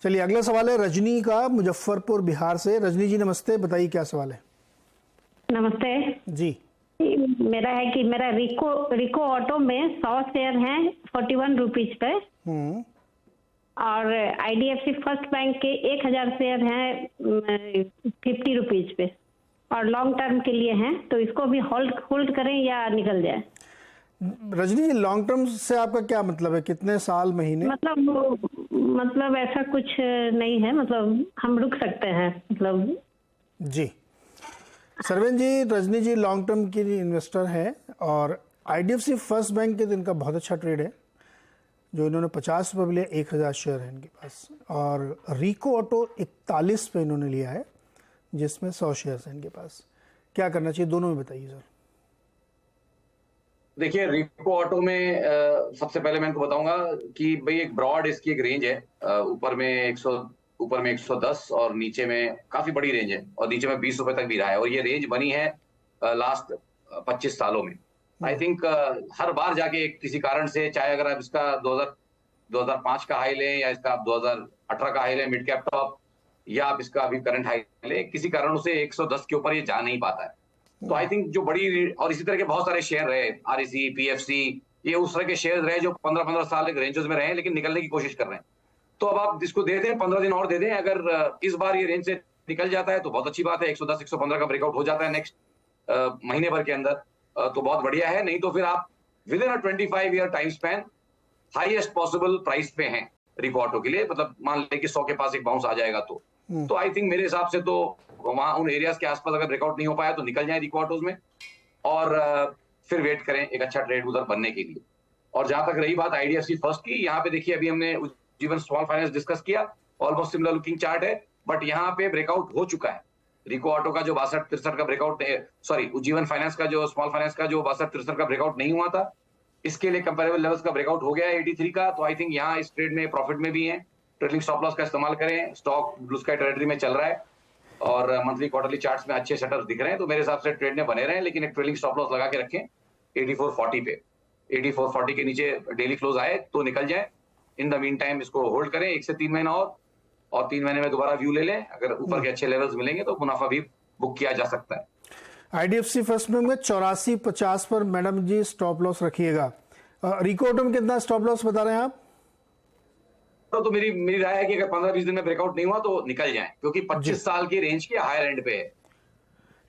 चलिए अगला सवाल है रजनी का, मुजफ्फरपुर बिहार से। रजनी जी नमस्ते, बताइए क्या सवाल है। नमस्ते जी। मेरा है कि मेरा रिको ऑटो में 100 शेयर हैं 41 रुपीज पे, और आईडीएफसी फर्स्ट बैंक के 1000 शेयर हैं 50 रुपीज पे, और लॉन्ग टर्म के लिए हैं, तो इसको भी होल्ड करें या निकल जाए। रजनी जी, लॉन्ग टर्म से आपका क्या मतलब है, कितने साल, महीने? मतलब ऐसा कुछ नहीं है, मतलब हम रुक सकते हैं मतलब। जी सरवेन जी, रजनी जी लॉन्ग टर्म की इन्वेस्टर है और आईडीएफसी फर्स्ट बैंक के दिन का बहुत अच्छा ट्रेड है जो इन्होंने 50 रुपये लिया, 1000 शेयर है इनके पास। और रिको ऑटो 41 पे इन्होंने लिया है जिसमें 100 शेयर है इनके पास। क्या करना चाहिए, दोनों में बताइए सर। देखिए, रिको ऑटो में सबसे पहले मैं इनको बताऊंगा कि भाई एक ब्रॉड इसकी एक रेंज है, ऊपर में 110 और नीचे में काफी बड़ी रेंज है, और नीचे में 20 रुपए तक भी रहा है, और ये रेंज बनी है लास्ट 25 सालों में। आई थिंक हर बार जाके किसी कारण से, चाहे अगर आप इसका 2005 का हाई लें या इसका आप 2018 का हाई लें मिड कैप टॉप, या आप इसका अभी करंट हाई लें, किसी कारणों से 110 के ऊपर ये जा नहीं पाता है। तो आई थिंक जो बड़ी, और इसी तरह के बहुत सारे शेयर रहे, आरईसी, पीएफसी, ये उस तरह के शेयर रहे जो 15-15 साल एक रेंजेस में रहे लेकिन निकलने की कोशिश कर रहे हैं। तो अब आप इसको दे दें, 15 दिन और दे दें। अगर इस बार ये रेंज से निकल जाता है तो बहुत अच्छी बात है, 110 115 का ब्रेकआउट हो जाता है नेक्स्ट महीने भर के अंदर, तो बहुत बढ़िया है। नहीं तो फिर आप with in 25 year time span highest possible price पे हैं रिको ऑटो के लिए, मतलब मान लें कि 100 के पास एक बाउंस आ जाएगा तो आई थिंक मेरे हिसाब से तो वहां उन एरियाज के आसपास अगर ब्रेकआउट नहीं हो पाया तो निकल जाए रिको ऑटोज में, और फिर वेट करें एक अच्छा ट्रेड उधर बनने के लिए। और जहां तक रही बात आईडीएफसी फर्स्ट की, यहाँ पे देखिए अभी हमने जीवन स्मॉल फाइनेंस डिस्कस किया, ऑलमोस्ट सिमिलर लुकिंग चार्ट है, बट यहाँ पे ब्रेकआउट हो चुका है। रिको ऑटो का जो 62-63 का ब्रेकआउट, सॉरी उज्जीवन फाइनेंस का जो स्मॉल फाइनेंस का जो 62-63 का ब्रेकआउट नहीं हुआ था, इसके लिए कंपेरेबल लेवल्स का ब्रेकआउट हो गया है 83 का। तो आई थिंक यहाँ इस ट्रेड में प्रॉफिट में भी है, ट्रेलिंग स्टॉप लॉस का इस्तेमाल करें। स्टॉक ब्लू स्काई टेरिटरी में चल रहा है और मंथली क्वार्टरली चार्ट्स में अच्छे सेटअप्स दिख रहे हैं, तो मेरे हिसाब से ट्रेड में बने रहे, लेकिन एक ट्रेलिंग स्टॉप लॉस लगा के रखें 8440 पे। 8440 के नीचे डेली क्लोज आए तो निकल जाए। इन द मीन टाइम इसको होल्ड करें 1 से 3 महीना और 3 महीने में दोबारा व्यू ले लें। अगर ऊपर के अच्छे लेवल्स मिलेंगे तो मुनाफा भी बुक किया जा सकता है। आईडीएफसी फर्स्ट में 8450 पर मैडम जी स्टॉप लॉस रखिएगा। रिको ऑटो में कितना स्टॉप लॉस बता रहे हैं आप? तो मेरी राय है कि अगर 15-20 दिन में ब्रेकआउट नहीं हुआ तो निकल जाएं, क्योंकि 25 साल की रेंज के हायर एंड पे है।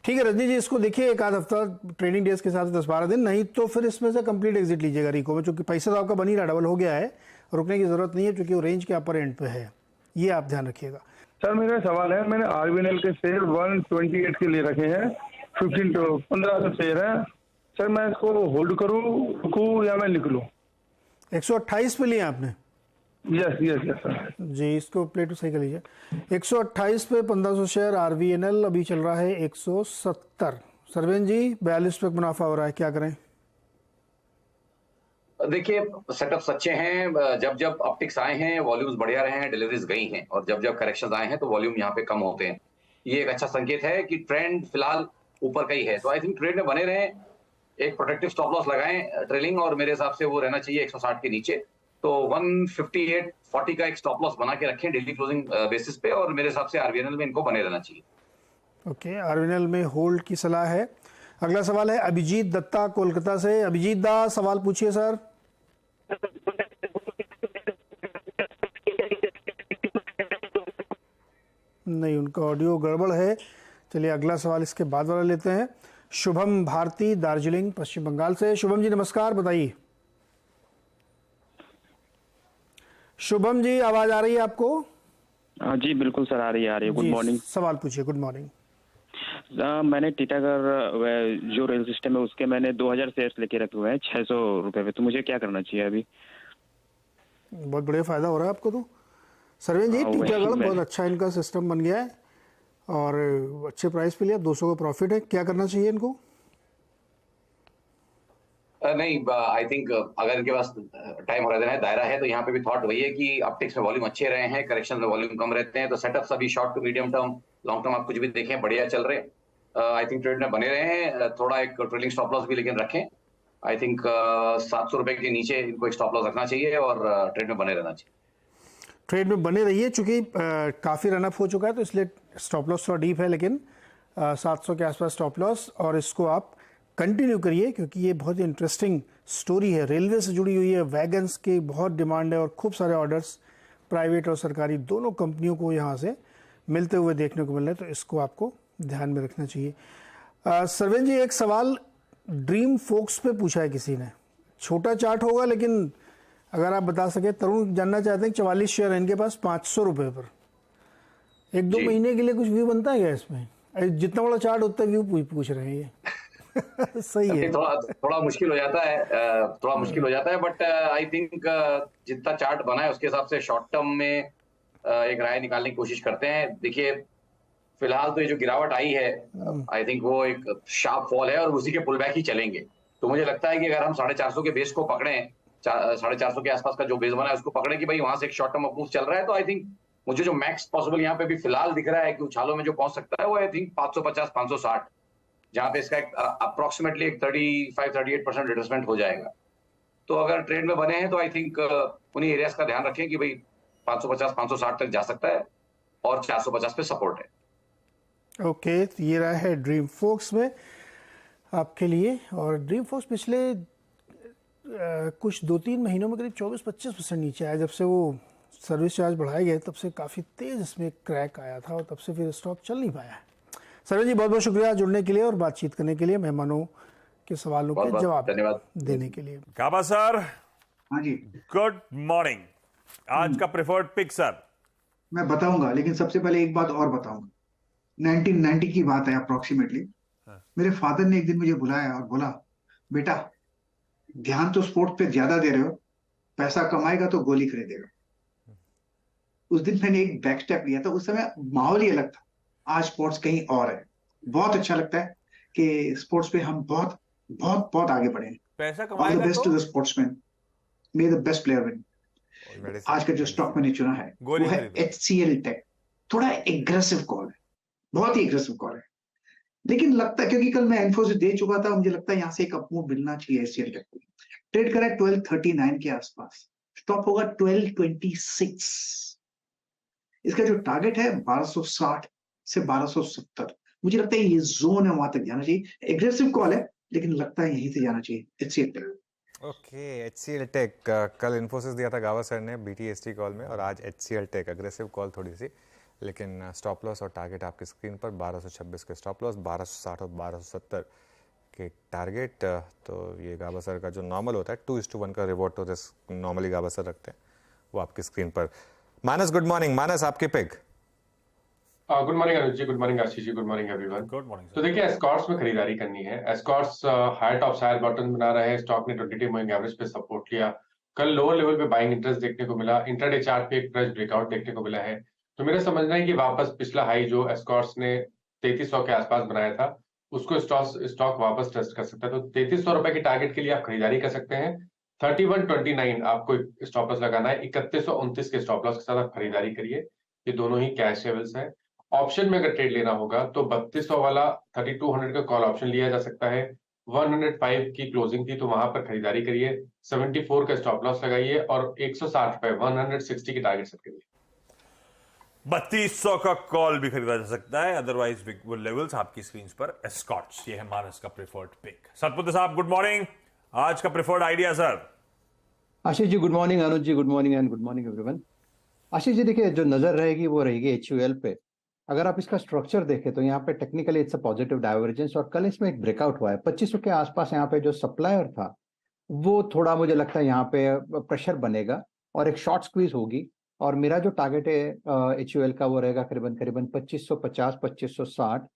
ठीक है रजनी जी, इसको देखिए एक आध हफ्ता ट्रेडिंग डेज के हिसाब से 10-12 दिन, नहीं तो फिर इसमें से कंप्लीट एग्जिट लीजिएगा रिको में, क्योंकि पैसा तो आपका बन ही रहा, डबल हो गया है, रुकने की जरूरत नहीं है क्योंकि वो रेंज के अपर एंड पे है। ये आप ध्यान रखिएगा। सर मेरा सवाल है, मैंने आरबीएनएल के शेयर 128 के लिए रखे हैं, 1500 शेयर है सर, मैं इसको होल्ड करूं, रुकूं या मैं निकलूं? 128 पे लिया आपने? यस यस यस सर जी, इसको प्लेट सही कर लीजिए। 128 पे 1500 शेयर आरबीएनएल अभी चल रहा है 170। सरवेन जी 42 पे मुनाफा हो रहा है, क्या करें? देखिए सेटअप्स अच्छे हैं, जब ऑप्टिक्स आए हैं वॉल्यूम्स बढ़िया रहे हैं, डिलीवरीज गई हैं, और जब करेक्शंस आए हैं तो वॉल्यूम यहाँ पे कम होते हैं। ये एक अच्छा संकेत है कि ट्रेंड फिलहाल ऊपर का ही है, तो आई थिंक ट्रेड में बने रहें, एक प्रोटेक्टिव स्टॉप लॉस लगाएं ट्रेलिंग, और मेरे हिसाब से वो रहना चाहिए 160 के नीचे। तो 158.40 का एक स्टॉप लॉस बना के रखें डेली क्लोजिंग बेसिस पे, और मेरे हिसाब से आरबीएनएल में इनको बने रहना चाहिए। ओके, आरबीएनएल में होल्ड की सलाह है। अगला सवाल है अभिजीत दत्ता कोलकाता से। अभिजीत दा, सवाल पूछिए सर। नहीं, उनका ऑडियो गड़बड़ है। चलिए अगला सवाल इसके बाद वाला लेते हैं। शुभम भारती, दार्जिलिंग पश्चिम बंगाल से। शुभम जी नमस्कार, बताइए। शुभम जी आवाज आ रही है आपको? जी बिल्कुल सर, आ रही है। Good morning. सवाल पूछिए। Good morning. मैंने टीटागढ़ जो रेल सिस्टम है उसके मैंने 2000 शेयर्स लेके रखे हुए हैं 600 रुपए पे, तो मुझे क्या करना चाहिए अभी? बहुत बढ़िया फायदा हो रहा है आपको तो। सरवेन जी टीटागढ़ बहुत अच्छा इनका सिस्टम बन गया है और अच्छे प्राइस पे लिया, 200 का प्रॉफिट है। क्या करना चाहिए इनको? नहीं, आई थिंक अगर इनके पास टाइम होराइजन है, दायरा है, तो यहाँ पे भी थॉट वही है कि अपटिक्स में वॉल्यूम अच्छे रहे हैं, करेक्शन में वॉल्यूम कम रहते हैं, तो सेटअप्स अभी short to medium term long term आप कुछ भी देखें बढ़िया चल रहे हैं। आई थिंक ट्रेड में बने रहे हैं, थोड़ा एक ट्रेलिंग स्टॉप लॉस भी लेकिन रखें। आई थिंक 700 रुपए के नीचे इनको एक स्टॉप लॉस रखना चाहिए और ट्रेड में बने रहना चाहिए। ट्रेड में बने रहिए, चूँकि काफ़ी रनअप हो चुका है तो इसलिए स्टॉप लॉस थोड़ा डीप है, लेकिन 700 के आसपास स्टॉप लॉस, और इसको आप कंटिन्यू करिए क्योंकि ये बहुत ही इंटरेस्टिंग स्टोरी है, रेलवे से जुड़ी हुई है, वैगन्स की बहुत डिमांड है और खूब सारे ऑर्डर्स प्राइवेट और सरकारी दोनों कंपनियों को यहाँ से मिलते हुए देखने को मिल रहे हैं, तो इसको आपको ध्यान में रखना चाहिए। सरवेन जी, एक सवाल ड्रीम फोक्स पे पूछा है किसी ने, छोटा चार्ट होगा लेकिन अगर आप बता सके। तरुण जानना चाहते हैं 44 शेयर है इनके पास 500 रुपये पर, 1-2 महीने के लिए कुछ व्यू बनता है क्या इसमें? जितना बड़ा चार्ट उतना व्यू पूछ रहे हैं ये। सही है, थोड़ा मुश्किल हो जाता है, थोड़ा मुश्किल हो जाता है, बट आई थिंक जितना चार्ट बना है उसके हिसाब से शॉर्ट टर्म में एक राय निकालने की कोशिश करते हैं। देखिए फिलहाल तो ये जो गिरावट आई है आई थिंक वो एक शार्प फॉल है और उसी के पुल बैक ही चलेंगे। तो मुझे लगता है कि अगर हम 450 के बेस को पकड़े, 450 के आसपास का जो बेस बना है उसको पकड़े कि भाई वहां से एक शॉर्ट टर्म अप्रूव चल रहा है, तो आई थिंक मुझे जो मैक्स पॉसिबल यहाँ पे भी फिलहाल दिख रहा है कि उछालों में जो पहुंच सकता है वो आई थिंक 550-560, जहां पे इसका एक अप्रोक्सीमेटली एक 35-38% रिट्रेसमेंट हो जाएगा। तो अगर ट्रेड में बने हैं तो आई थिंक उन्हीं एरियाज का ध्यान रखें कि भाई 550-560 तक जा सकता है और 450 पे सपोर्ट है। ओके, तो ये रहा है ड्रीम फोक्स में आपके लिए। और ड्रीम फोक्स पिछले कुछ 2-3 महीनों में करीब 24-25% नीचे आया। जब से वो सर्विस चार्ज बढ़ाए गए तब से काफ़ी तेज़ इसमें क्रैक आया था और तब से फिर स्टॉक चल नहीं पाया है। सरवेन जी, बहुत बहुत शुक्रिया जुड़ने के लिए और बातचीत करने के लिए, मेहमानों के सवालों के जवाब देने के लिए। गाबा सर, हाँ जी, गुड मॉर्निंग। आज का प्रेफर्ड पिक सर? मैं बताऊंगा, लेकिन सबसे पहले एक बात और बताऊंगा। 1990 की बात है अप्रोक्सीमेटली। मेरे फादर ने एक दिन मुझे बुलाया और बोला, बेटा ध्यान तो स्पोर्ट्स पे ज्यादा दे रहे हो, पैसा कमाएगा तो गोली खरीदेगा। उस दिन मैंने एक बैक स्टेप लिया था, उस समय माहौल ही अलग था। आज स्पोर्ट्स कहीं और है। बहुत अच्छा लगता है कि स्पोर्ट्स पे हम बहुत बहुत बहुत आगे बढ़े हैं। पैसा ऑल द कमाएगा बेस्ट तो to the sportsman, may the best player win. आज का जो स्टॉक मैंने चुना है वो है HCL टेक। थोड़ा एग्रेसिव कॉल है, बहुत ही एग्रेसिव कॉल है, लेकिन लगता है क्योंकि कल मैं इन्फोसिस दे चुका था, मुझे लगता है यहाँ से एक अपमूव मिलना चाहिए HCL टेक को। ट्रेड करा है 1239 के आसपास, स्टॉप होगा 1226। इसका जो टारगेट है 1260 से 1270, मुझे लगता है ये जोन है, वहां तक जाना चाहिए। एग्रेसिव कॉल है लेकिन लगता है यहीं से जाना चाहिए HCL tech. Okay, HCL tech कल इन्फोसिस दिया था गावा सर ने BTST कॉल में, और आज HCL टेक अग्रेसिव कॉल थोड़ी सी, लेकिन स्टॉप लॉस और टारगेट आपकी स्क्रीन पर 1226 के स्टॉप लॉस, 1260 और 1270 के टारगेट। तो ये गावा सर का जो नॉर्मल होता है 2:1 का रिवॉर्ड तो जैसे नॉर्मली गावा सर रखते हैं वो आपकी स्क्रीन पर। मानस, गुड मॉर्निंग। मानस, आपके pick? Good morning Anuj ji, good morning Ashish ji, good morning everyone. Good morning. तो देखिए एस्कॉर्ट्स में खरीदारी करनी है। Escorts high top side bottom बना रहा है। स्टॉक ने 22 मूविंग एवरेज पे सपोर्ट लिया। कल लोअर लेवल पे बाइंग इंटरेस्ट देखने को मिला। इंट्राडे चार्ट पे एक फ्रेश ब्रेकआउट देखने को मिला है। तो मेरा समझना है कि वापस पिछला हाई जो एस्कॉर्ट्स ने 3300 के आसपास बनाया था उसको स्टॉक वापस टेस्ट कर सकता है। तो 3300 रुपए के टारगेट के लिए आप खरीदारी कर सकते हैं। 3129 आपको स्टॉप लॉस लगाना है। 3129 के स्टॉप लॉस के साथ आप खरीदारी करिए। ये दोनों ही कैश लेवल्स है। ऑप्शन में अगर ट्रेड लेना होगा तो 3200 वाला 3200 का कॉल ऑप्शन लिया जा सकता है। 105 की क्लोजिंग थी तो वहां पर खरीदारी करिए। 74 का स्टॉप लॉस लगाइए और 160 रुपए 160 की टारगेट सेट करिए। 3200 का कॉल भी खरीदा जा सकता है, अदरवाइज वो लेवल्स आपकी स्क्रीन पर एस्कॉर्ट्स। ये है मानस का प्रेफर्ड पिक। सतपुत्र साहब, गुड मॉर्निंग। आज का preferred idea sir? Ashish ji good morning, Anuj ji good morning and good morning everyone. Ashish ji देखिए, जो नजर रहेगी वो रहेगी HUL पे। अगर आप इसका स्ट्रक्चर देखें तो यहाँ पे technically it's a positive divergence, और कल इसमें एक ब्रेकआउट हुआ है 2500 के आसपास। यहाँ पे जो सप्लायर था वो थोड़ा मुझे लगता है यहाँ पे प्रेशर बनेगा और एक शॉर्ट स्क्वीज होगी। और मेरा जो टारगेट है HUL का वो रहेगा करीबन 2550, 2560,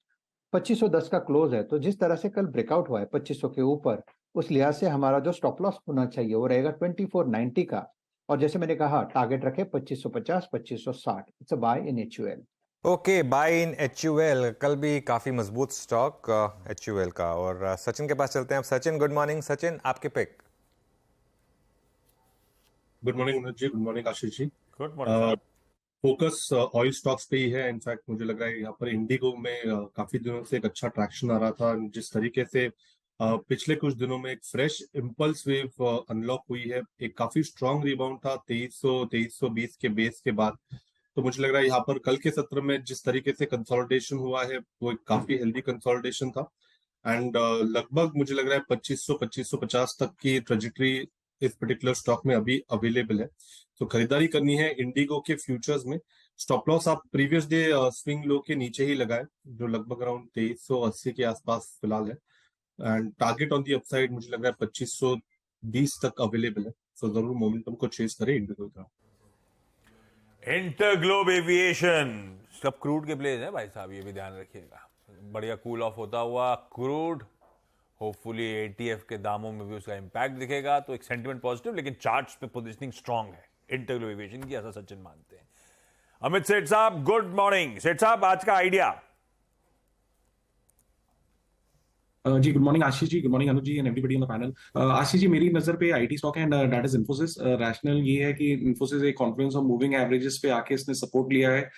2510 का क्लोज है। तो जिस तरह से कल ब्रेकआउट हुआ है 2500 के ऊपर, उस लिहाज से हमारा जो स्टॉप लॉस होना चाहिए वो रहेगा 2490 का। और जैसे मैंने कहा टारगेट रखे 2550, 2560। It's a buy in HUL। Okay, buy in HUL। कल भी काफी मजबूत स्टॉक HUL का। और सचिन के पास चलते हैं। अब सचिन, गुड मॉर्निंग। सचिन, आपके pick? Good morning Anuj ji, good morning Ashish ji. Good morning. Focus oil stocks पे ही है। इनफैक्ट मुझे लग रहा है यहाँ पर इंडिगो में काफी दिनों से एक अच्छा ट्रैक्शन आ रहा था। जिस तरीके से पिछले कुछ दिनों में एक फ्रेश इम्पल्स वेव अनलॉक हुई है। एक काफी स्ट्रांग रिबाउंड था 2320 के बेस के बाद। तो मुझे लग रहा है यहाँ पर कल के सत्र में जिस तरीके से कंसोलिडेशन हुआ है वो एक काफी हेल्दी कंसोलिडेशन था। एंड लगभग मुझे लग रहा है 2550 तक की ट्रेजेक्टरी इस पर्टिकुलर स्टॉक में अभी अवेलेबल है। तो खरीदारी करनी है इंडिगो के फ्यूचर्स में। स्टॉप लॉस आप प्रीवियस डे स्विंग लो के नीचे ही लगाए, जो लगभग अराउंड 2380 के आसपास फिलहाल है। And target on the upside मुझे लग रहा है 2520 तक अवेलेबल है। तो जरूर मोमेंटम को चेस करें इंडिगो का। इंटरग्लोब एविएशन सब क्रूड के प्लेस है भाई साहब, ये भी ध्यान रखिएगा। बढ़िया कूल ऑफ होता हुआ क्रूड, होपफुली एटीएफ के दामों में भी उसका इंपैक्ट दिखेगा, तो एक सेंटिमेंट पॉजिटिव, लेकिन चार्ट्स पे पोजीशनिंग स्ट्रांग है इंटरग्लोब एविएशन की, ऐसा सचिन मानते हैं। अमित सेठ साहब गुड मॉर्निंग। सेठ साहब आज का आइडिया। जी good morning Ashish ji, good morning Anuj ji and everybody on the panel. Ashish ji मेरी नजर पे आईटी स्टॉक है and that is Infosys. Rationale ये है कि इन्फोसिस एक कॉन्फ्लुएंस ऑफ मूविंग एवरेजेस पे आके इसने सपोर्ट लिया है।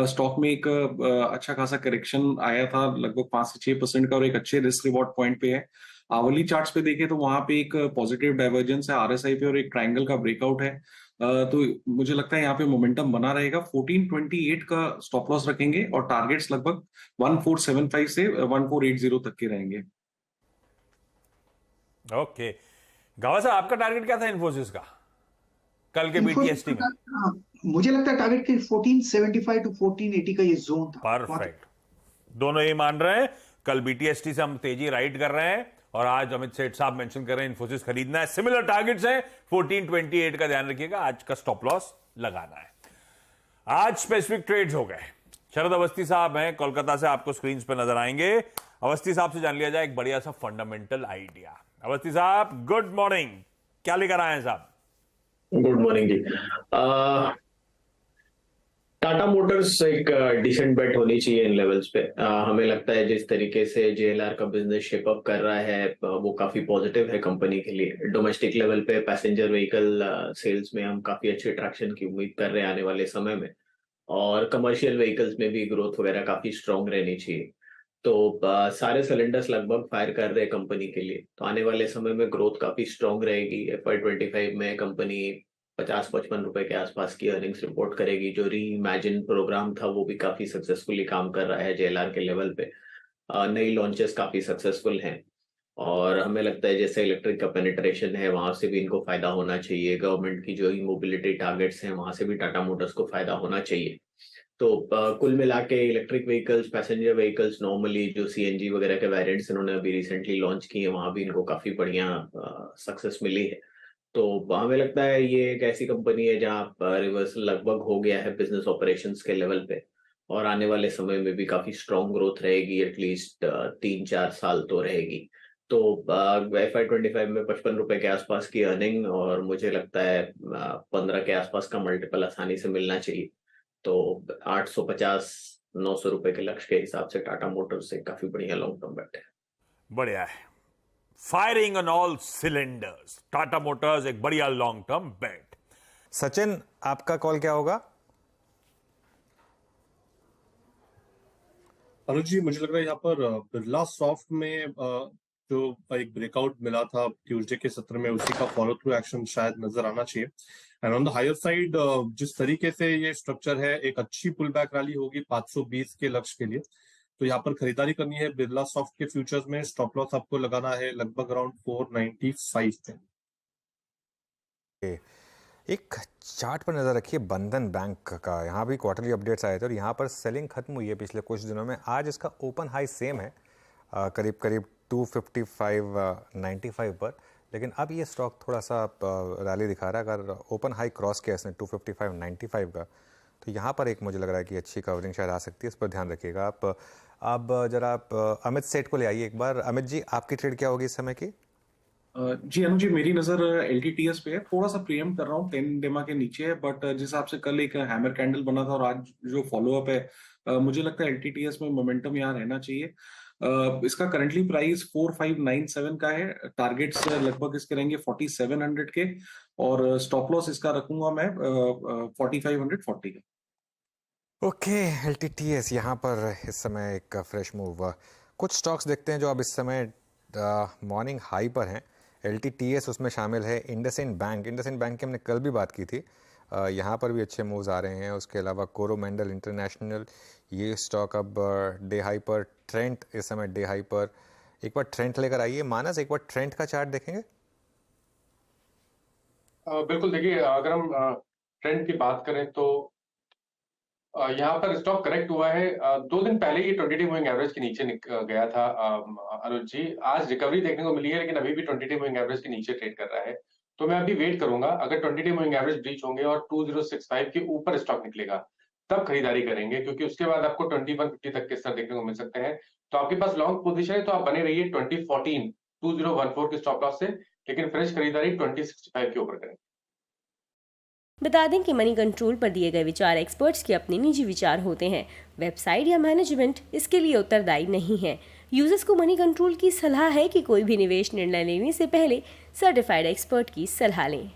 स्टॉक में एक अच्छा खासा करेक्शन आया था लगभग 5 से 6% का और एक अच्छे रिस्क रिवॉर्ड पॉइंट पे है। आवली चार्ट्स पे देखें तो वहां पे एक पॉजिटिव डाइवर्जेंस है आरएसआई पे और एक ट्रायंगल का ब्रेकआउट है। तो मुझे लगता है यहाँ पे मोमेंटम बना रहेगा। 1428 का स्टॉप लॉस रखेंगे और टारगेट्स लगभग 1475 से 1480 तक के रहेंगे। ओके गावा साहब आपका टारगेट क्या था इन्फोसिस का कल के बीटीएसटी में? मुझे लगता है टारगेट के 1475 टू 1480 का ये जोन था। परफेक्ट, दोनों ये मान रहे हैं। कल बीटीएसटी से हम तेजी राइड कर रहे हैं और आज अमित सेठ साहब मेंशन कर रहे हैं इन्फोसिस खरीदना है। सिमिलर टारगेट्स हैं, 1428 का ध्यान रखिएगा। आज का स्टॉप लॉस लगाना है। आज स्पेसिफिक ट्रेड्स हो गए। शरद अवस्थी साहब हैं कोलकाता से, आपको स्क्रीन पर नजर आएंगे। अवस्थी साहब से जान लिया जाए एक बढ़िया सा फंडामेंटल आइडिया। अवस्थी साहब गुड मॉर्निंग, क्या लेकर आए हैं साहब? गुड मॉर्निंग जी। टाटा मोटर्स एक डिसेंट बेट होनी चाहिए इन लेवल्स पे। हमें लगता है जिस तरीके से जेएलआर का बिजनेस शेप अप कर रहा है वो काफी पॉजिटिव है कंपनी के लिए। डोमेस्टिक लेवल पे पैसेंजर व्हीकल सेल्स में हम काफी अच्छे ट्रैक्शन की उम्मीद कर रहे हैं आने वाले समय में, और कमर्शियल व्हीकल्स में भी ग्रोथ वगैरह काफी स्ट्रांग रहनी चाहिए। तो सारे सिलेंडर्स लगभग फायर कर रहे हैं कंपनी के लिए, तो आने वाले समय में ग्रोथ काफी स्ट्रांग रहेगी। FY25 में कंपनी 50-55 रुपए के आसपास की अर्निंग्स रिपोर्ट करेगी। जो री इमेजिन प्रोग्राम था वो भी काफी सक्सेसफुली काम कर रहा है जेएलआर के लेवल पे। नई लॉन्चेस काफी सक्सेसफुल हैं और हमें लगता है जैसे इलेक्ट्रिक का पेनिट्रेशन है वहां से भी इनको फायदा होना चाहिए। गवर्नमेंट की जो ई मोबिलिटी टारगेट्स हैं वहां से भी टाटा मोटर्स को फायदा होना चाहिए। तो कुल मिला के electric vehicles, passenger vehicles, normally जो सीएनजी वगैरह के वेरिएंट्स इन्होंने अभी रिसेंटली लॉन्च किए वहां भी इनको काफी बढ़िया सक्सेस मिली है। तो हमें लगता है ये एक ऐसी कंपनी है जहाँ रिवर्सल लगभग हो गया है बिजनेस ऑपरेशंस के लेवल पे, और आने वाले समय में भी काफी स्ट्रांग ग्रोथ रहेगी। एटलीस्ट 3-4 साल तो रहेगी। तो FY25 में 55 रुपए के आसपास की अर्निंग और मुझे लगता है 15 के आसपास का मल्टीपल आसानी से मिलना चाहिए। तो 850-900 रुपए के लक्ष्य के हिसाब से टाटा मोटर्स से काफी बढ़िया लॉन्ग टर्म बेट है। बढ़िया है, firing on all cylinders. Tata Motors एक बढ़िया लॉन्ग टर्म बेट। सचिन आपका कॉल क्या होगा? अनुज जी मुझे लग रहा है यहाँ पर बिरला सॉफ्ट में जो एक ब्रेकआउट मिला था ट्यूसडे के सत्र में उसी का फॉलो थ्रू एक्शन शायद नजर आना चाहिए। And on the higher side जिस तरीके से ये स्ट्रक्चर है एक अच्छी पुल बैक रैली होगी 520 के लक्ष्य के लिए। तो यहाँ पर खरीदारी करनी है बिरला सॉफ्ट के फ्यूचर्स में। स्टॉप लॉस आपको लगाना है लगभग अराउंड 495 पे। एक चार्ट पर नजर रखिए बंधन बैंक का। यहाँ भी क्वार्टरली अपडेट्स आए थे और यहाँ पर सेलिंग खत्म हुई है पिछले कुछ दिनों में। आज इसका ओपन हाई सेम है करीब करीब 255.95 पर, लेकिन अब ये स्टॉक थोड़ा सा रैली दिखा रहा है। अगर ओपन हाई क्रॉस किया इसने 255.95 का, तो यहाँ पर एक मुझे लग रहा है कि अच्छी कवरिंग शायद आ सकती है। इस पर ध्यान रखिएगा आप। अब जरा आप अमित सेठ को ले आइए एक बार। अमित जी आपकी ट्रेड क्या होगी इस समय की? जी अनुज जी मेरी नजर LTTS पे है। थोड़ा सा प्रीएम्प्ट कर रहा हूँ, 10 डेमा के नीचे है, बट जिस हिसाब से कल एक हैमर कैंडल बना था और आज जो फॉलोअप है मुझे लगता है LTTS में मोमेंटम यहाँ रहना चाहिए। इसका करंटली प्राइस 4597 का है। टारगेट्स लगभग इसके रहेंगे 4700 के और स्टॉप लॉस इसका रखूंगा मैं 4540 का। ओके LTTS यहाँ पर इस समय एक फ्रेश मूव। कुछ स्टॉक्स देखते हैं जो अब इस समय मॉर्निंग हाई पर हैं। LTTS उसमें शामिल है। इंडसइंड बैंक की हमने कल भी बात की थी, यहाँ पर भी अच्छे मूव्स आ रहे हैं। उसके अलावा कोरोमंडल इंटरनेशनल, ये स्टॉक अब डे हाई पर। ट्रेंट इस समय डे हाई पर। एक बार ट्रेंट लेकर आइए मानस, एक बार ट्रेंट का चार्ट देखेंगे। बिल्कुल, देखिए अगर हम ट्रेंड की बात करें तो यहाँ पर स्टॉक करेक्ट हुआ है। 2 दिन पहले ये 20 डे मूविंग एवरेज के नीचे गया था अनुज जी। आज रिकवरी देखने को मिली है, लेकिन अभी भी 20 डे मूविंग एवरेज के नीचे ट्रेड कर रहा है। तो मैं अभी वेट करूंगा, अगर 20 डे मूविंग एवरेज ब्रीच होंगे और 2065 के ऊपर स्टॉक निकलेगा तब खरीदारी करेंगे, क्योंकि उसके बाद आपको 2150 तक के स्तर देखने को मिल सकते हैं। तो आपके पास लॉन्ग पोजीशन है तो आप बने रहिए 2014 के स्टॉप लॉस से, लेकिन फ्रेश खरीदारी 2065 के ऊपर करें। बता दें कि मनी कंट्रोल पर दिए गए विचार एक्सपर्ट्स के अपने निजी विचार होते हैं। वेबसाइट या मैनेजमेंट इसके लिए उत्तरदायी नहीं है। यूजर्स को मनी कंट्रोल की सलाह है कि कोई भी निवेश निर्णय लेने से पहले सर्टिफाइड एक्सपर्ट की सलाह लें।